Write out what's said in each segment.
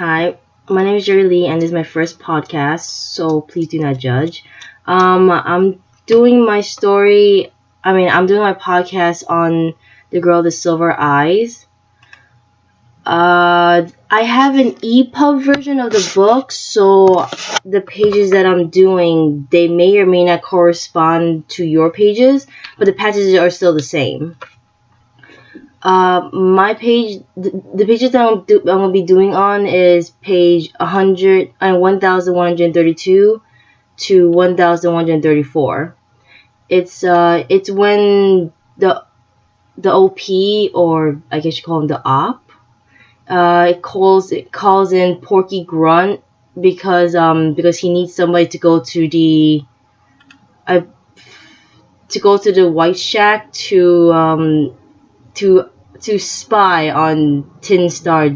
Hi, my name is Jerry Lee, and this is my first podcast, so please do not judge. I'm doing my story. I'm doing my podcast on the girl with the silver eyes. I have an EPUB version of the book, so the pages that I'm doing, they may or may not correspond to your pages, but the passages are still the same. My page, the pages that I'm gonna be doing on is page 100 and 1132 to 1134. It's when the OP, or I guess you call him the op, it calls in Porky Grunt because he needs somebody to go to the White Shack to spy on Tin Star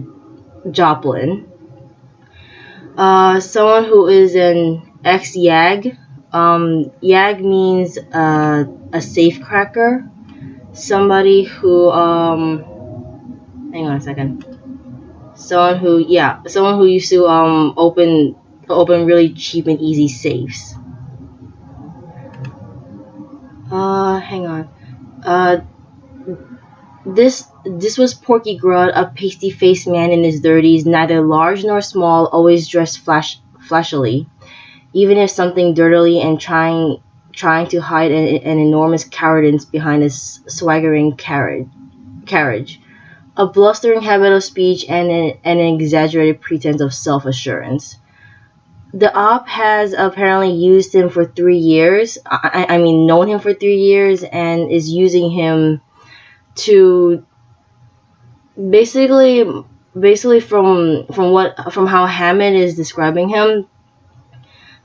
Joplin. Someone who is an ex-YAG. YAG means a safecracker. Somebody who hang on a second. Someone who used to open really cheap and easy safes. Hang on. This was Porky Grunt, a pasty-faced man in his 30s, neither large nor small, always dressed flashily, even if something dirtily, and trying to hide an enormous cowardice behind his swaggering carriage, a blustering habit of speech, and an exaggerated pretense of self-assurance. The op has apparently used him for 3 years. Known him for 3 years, and is using him to basically from how Hammett is describing him,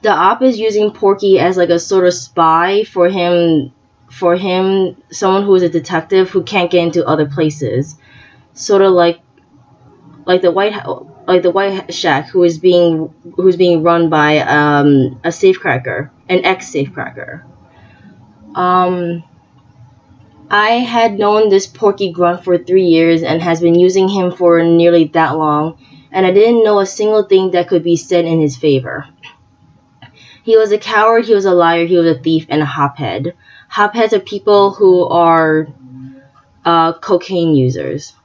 the op is using Porky as like a sort of spy for him, someone who is a detective who can't get into other places, sort of like the White Shack, who's being run by a safecracker, an ex-safecracker. I had known this Porky Grunt for 3 years and has been using him for nearly that long, and I didn't know a single thing that could be said in his favor. He was a coward, he was a liar, he was a thief, and a hophead. Hopheads are people who are cocaine users.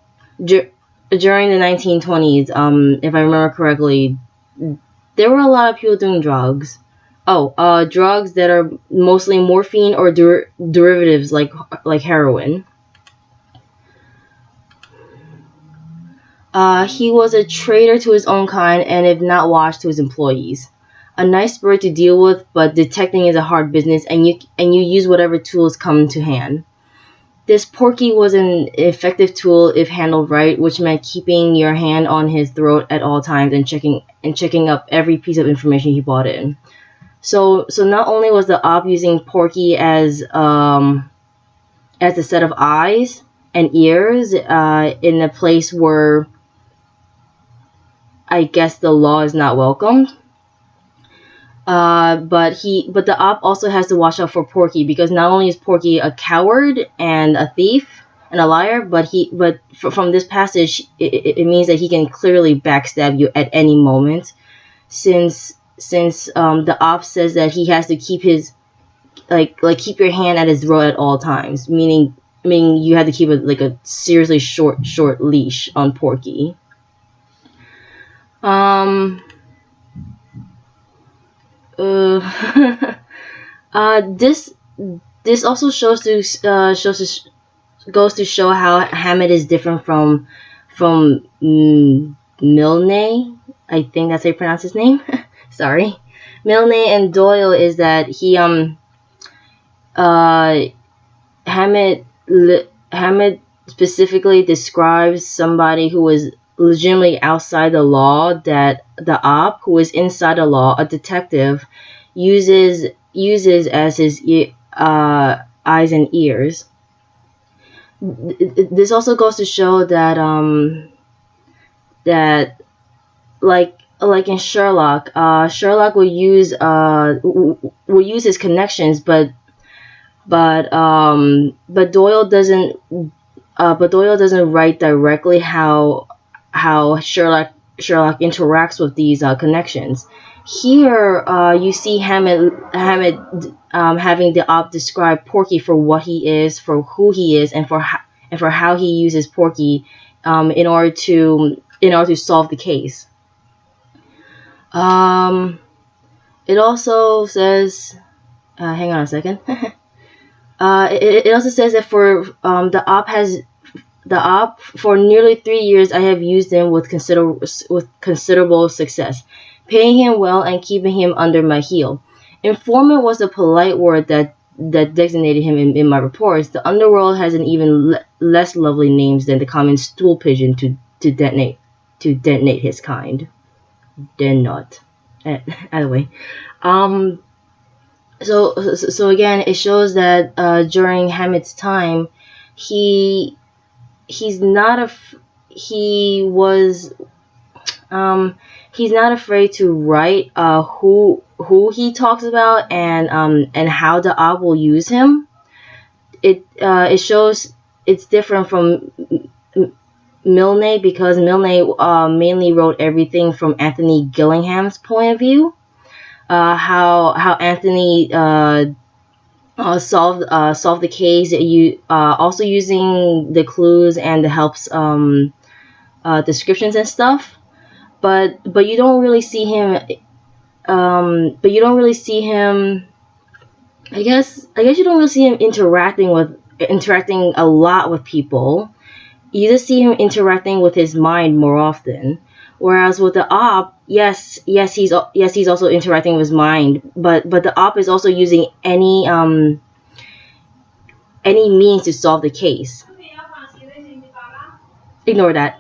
During the 1920s, if I remember correctly, there were a lot of people doing drugs. Drugs that are mostly morphine or derivatives like heroin. He was a traitor to his own kind, and if not watched, to his employees. A nice bird to deal with, but detecting is a hard business, and you use whatever tools come to hand. This Porky was an effective tool if handled right, which meant keeping your hand on his throat at all times and checking up every piece of information he brought in. So not only was the op using Porky as a set of eyes and ears in a place where I guess the law is not welcomed, but the op also has to watch out for Porky, because not only is Porky a coward and a thief and a liar, but from this passage it means that he can clearly backstab you at any moment, since the op says that he has to keep his keep your hand at his throat at all times, meaning you have to keep a seriously short leash on Porky. This also goes to show how Hammett is different from Milne. I think that's how you pronounce his name. Sorry. Milne and Doyle is that Hammett specifically describes somebody who is legitimately outside the law, that the op who is inside the law, a detective, uses as his eyes and ears. This also goes to show that like in Sherlock, Sherlock will use his connections, but Doyle doesn't write directly how Sherlock Sherlock interacts with these connections. Here, you see Hammett having the op describe Porky for what he is, for who he is, and for how he uses Porky in order to solve the case. It also says, hang on a second. It also says that for the op for nearly 3 years I have used him with considerable success, paying him well and keeping him under my heel. Informant was a polite word that designated him in my reports. The underworld has an even less lovely names than the common stool pigeon to detonate his kind. Then not. Either way. So again, it shows that during Hammett's time, he's not afraid to write who he talks about and how the op will use him. It shows it's different from Milne, because Milne mainly wrote everything from Anthony Gillingham's point of view. How Anthony solved the case, also using the clues and the helps descriptions and stuff, but you don't really see him. I guess you don't really see him interacting a lot with people. You just see him interacting with his mind more often. Whereas with the op, yes, he's also interacting with his mind, but the op is also using any means to solve the case. Ignore that.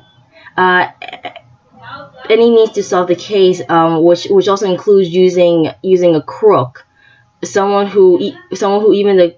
Any means to solve the case, which also includes using a crook, someone who even the